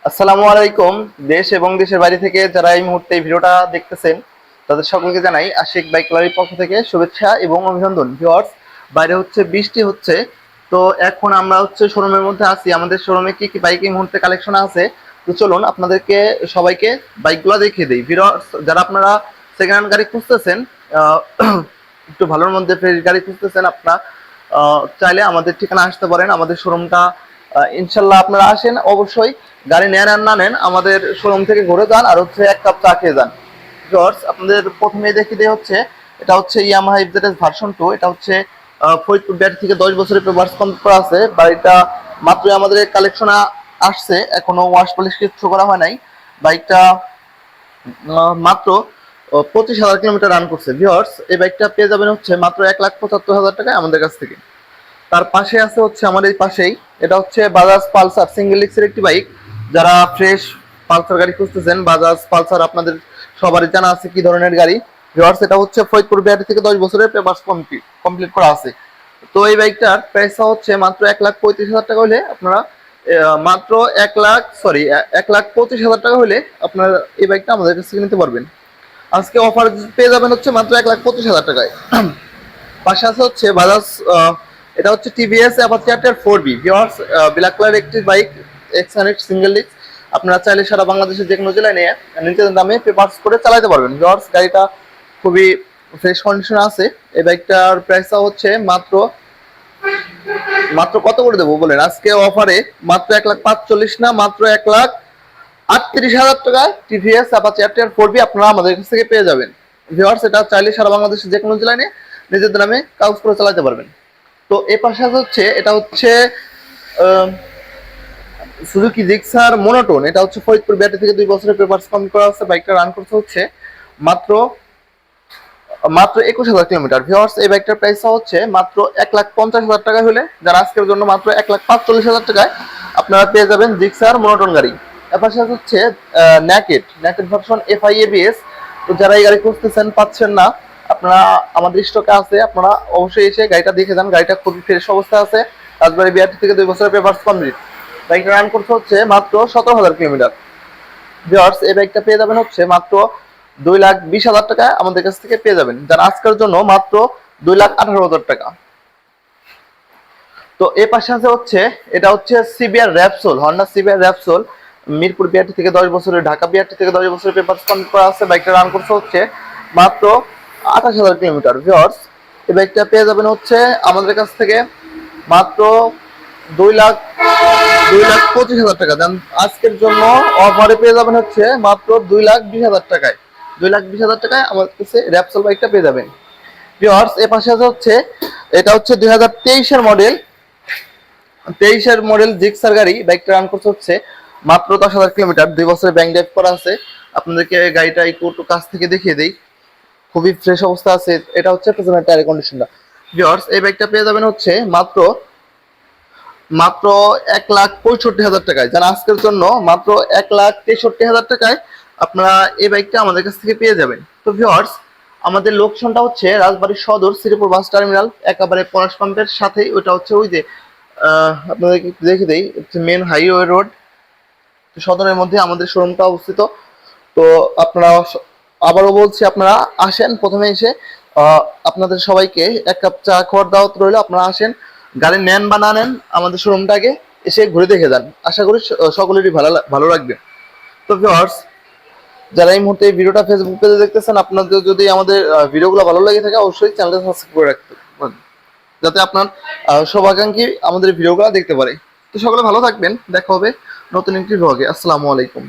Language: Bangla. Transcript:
আসসালামু আলাইকুম। দেশ এবং দেশের বাইরে থেকে যারা এই মুহূর্তে এই ভিডিওটা দেখতেছেন তাদের সকলকে জানাই আশিক বাইক গ্যালারির পক্ষ থেকে শুভেচ্ছা এবং অভিনন্দন। ভিউয়ার্স, বাইরে হচ্ছে বৃষ্টি হচ্ছে, তো এখন আমরা হচ্ছে শোরুমের মধ্যে আছি। আমাদের শোরুমে কি কি বাইক এই মুহূর্তে কালেকশন আছে, তো চলুন আপনাদেরকে সবাইকে বাইকগুলো দেখিয়ে দিই। ভিউয়ার্স, যারা আপনারা সেকেন্ড হ্যান্ড গাড়ি খুঁজতেছেন, আহ, একটু ভালোর মধ্যে ফ্রেশ গাড়ি খুঁজতেছেন, আপনারা চাইলে আমাদের ঠিকানা আসতে পারেন। আমাদের শোরুমটা ইনশাল্লাহ আপনারা আসেন অবশ্যই। গাড়ি নেন আর না নেন, আমাদের শোরুম থেকে ঘুরে যান আর হচ্ছে এক কাপ চা খেয়ে যান। জর্জ, আপনাদের প্রথমেই দেখি দিয়ে হচ্ছে এটা হচ্ছে ইয়ামাহা এফজেডএস ভার্সন 2। এটা হচ্ছে ফরিদপুর ব্যাটারি থেকে 10 বছরের পেপারস কমপ্লিট করা আছে। বাইকটা মাত্রই আমাদের কালেকশনে আসছে, এখনো ওয়াশ পলিশ কিছু করা হয় নাই। বাইকটা মাত্র 25,000 কিলোমিটার রান করছে। ভিউয়ার্স, এই বাইকটা পেয়ে যাবেন হচ্ছে মাত্র 1,75,000 টাকায় আমাদের কাছ থেকে। তার পাশে আছে হচ্ছে আমার এই পাশেই, এটা হচ্ছে বাজাজ পালসার সিঙ্গেল ডিস্কের একটি বাইক। যারা ফ্রেশ পালসার গাড়ি খুঁজতেছেন, বাজাজ পালসার আপনাদের সবারই জানা আছে কি ধরনের গাড়ি। ভিউয়ার্স, এটা হচ্ছে ফরিদপুর ব্যাটারি থেকে 10 বছরের পেপারস কমপ্লিট করা আছে। তো এই বাইকটার প্রাইস হচ্ছে মাত্র 1,35,000 টাকা হলে আপনারা মাত্র 1,25,000 টাকা হলে আপনারা এই বাইকটা আমাদের কাছ থেকে নিতে পারবেন। আজকে অফার পেয়ে যাবেন হচ্ছে মাত্র 1,25,000 টাকায়। পাশে আছে হচ্ছে বাজাজ, এটা হচ্ছে টিভিএস অ্যাপাচি আর 4বি। ভিউয়ার্স, ব্ল্যাক কালার একটি বাইক, এক্স100 সিঙ্গেল ডিস্ক। আপনারা চাইলে সারা বাংলাদেশের যে কোনো জেলায় নিয়ে নিজেদের দামে পেপারস করে চালাতে পারবেন। ভিউয়ার্স, গাড়িটা খুবই ফ্রেশ কন্ডিশনে আছে। এই বাইকটার প্রাইসটা হচ্ছে মাত্র মাত্র কত করে দেবো বলেন আজকে অফারে? মাত্র 1,45,000 না, মাত্র 1,38,000 টাকায় টিভিএস অ্যাপাচি আর 4বি আপনারা আমাদের কাছ থেকে পেয়ে যাবেন। ভিউয়ার্স, এটা চাইলে সারা বাংলাদেশের যে কোনো জেলায় নিয়ে নিজেদের নামে কাগজ করে চালাতে পারবেন। তো এ পাশে হচ্ছে এটা হচ্ছে সুজুকি জিক্সার মোনোটোন। এটা হচ্ছে ফরিদপুর ব্যাটারি থেকে 2 বছরের পেপারস কমপ্লিট করা আছে। বাইকটা রান করতে হচ্ছে মাত্র মাত্র 21,000 কিলোমিটার। ভিউয়ার্স, এই বাইকটার প্রাইস হচ্ছে মাত্র 1,50,000 টাকা হলে, যারা আজকের জন্য মাত্র 1,45,000 টাকায় আপনারা পেয়ে যাবেন জিক্সার মোনোটোন গাড়ি। এর সাথে হচ্ছে ন্যাকেড ভার্সন এফআই এবিএস। তো যারা এই গাড়ি খুঁজতেছেন পাচ্ছেন না, আপনারা আমাদের স্টকে আছে, আপনারা অবশ্যই এসে গাড়িটা দেখে যান। গাড়িটা খুবই ফ্রেশ অবস্থা আছে। রাজবাড়ী বিআরটি থেকে 2 বছরের পেপারস কমপ্লিট। বাইকটা রান করতে হচ্ছে মাত্র 17,000 কিলোমিটার। ভিউয়ার্স, এই বাইকটা পেয়ে যাবেন হচ্ছে মাত্র 2,20,000 টাকায় আমাদের কাছ থেকে পেয়ে যাবেন, যারা আজকের জন্য মাত্র 2,18,000 টাকা। তো এ পাশে আছে হচ্ছে এটা হচ্ছে CBR Repsol, Honda CBR Repsol. Mirpur BRT থেকে 10 বছরের, ঢাকা বিআরটি থেকে 10 বছরের পেপারস কমপ্লিট করা আছে। বাইকটা রান করতে হচ্ছে মাত্র 28,000 কিলোমিটার। ভিউয়ার্স, এই বাইকটা পেয়ে যাবেন হচ্ছে আমাদের কাছ থেকে মাত্র 2,25,000 টাকা। দেন আজকের জন্য অফারে পেয়ে যাবেন হচ্ছে মাত্র 2,20,000 টাকায়। 2,20,000 টাকায় আমার কাছে র্যাপসোল বাইকটা পেয়ে যাবেন। ভিউয়ার্স, এ পাশে হচ্ছে এটা হচ্ছে 2023-এর মডেল, 23-এর মডেল জিক্সার গাড়ি। বাইকটা রান করতে হচ্ছে মাত্র 10,000 কিলোমিটার। 2 বছরের ব্যাংক ড্রাইভ করা আছে। আপনাদেরকে গাড়িটা একটু কাছ থেকে দেখিয়ে দেই, খুবই ফ্রেশ অবস্থা আছে। এটা হচ্ছে পেছনের টায়ার কন্ডিশনটা। ভিউয়ার্স, এই বাইকটা পেয়ে যাবেন হচ্ছে মাত্র মাত্র 1,65,000 টাকায়, যারা আজকের জন্য মাত্র 1,63,000 টাকায় আপনারা এই বাইকটা আমাদের কাছ থেকে পেয়ে যাবেন। তো ভিউয়ার্স, আমাদের লোকেশনটা হচ্ছে রাজবাড়ী সদর, শ্রীপুর বাস টার্মিনাল, একেবারে পলাশ পাম্পের সাথেই। ওটা হচ্ছে ওই যে আপনাদেরকে দেখে দেই, মেন হাইওয়ে রোড সদরের মধ্যে আমাদের শোরুমটা অবস্থিত। তো আপনারা আবারও বলছি, আপনারা আসেন। প্রথমে এসে আপনাদের সবাইকে এক কাপ চা খাওয়ার দাওয়াত রইল। আপনারা আসেন, গাড়ি নেন বা না নেন, আমাদের শোরুমটাকে এসে ঘুরে দেখে যান। আশা করি সকলেরই ভালো লাগবে। তো ভিউয়ার্স, যারা এই মুহূর্তে এই ভিডিওটা ফেসবুক পেজে দেখতেছেন, আপনাদের যদি আমাদের ভিডিওগুলো ভালো লাগে থাকে অবশ্যই চ্যানেলটা সাবস্ক্রাইব করে রাখতে পারেন, যাতে আপনার শুভাকাঙ্ক্ষী আমাদের ভিডিওগুলো দেখতে পারে। তো সকলে ভালো থাকবেন, দেখা হবে নতুন একটি ব্লগে। আসসালামু আলাইকুম।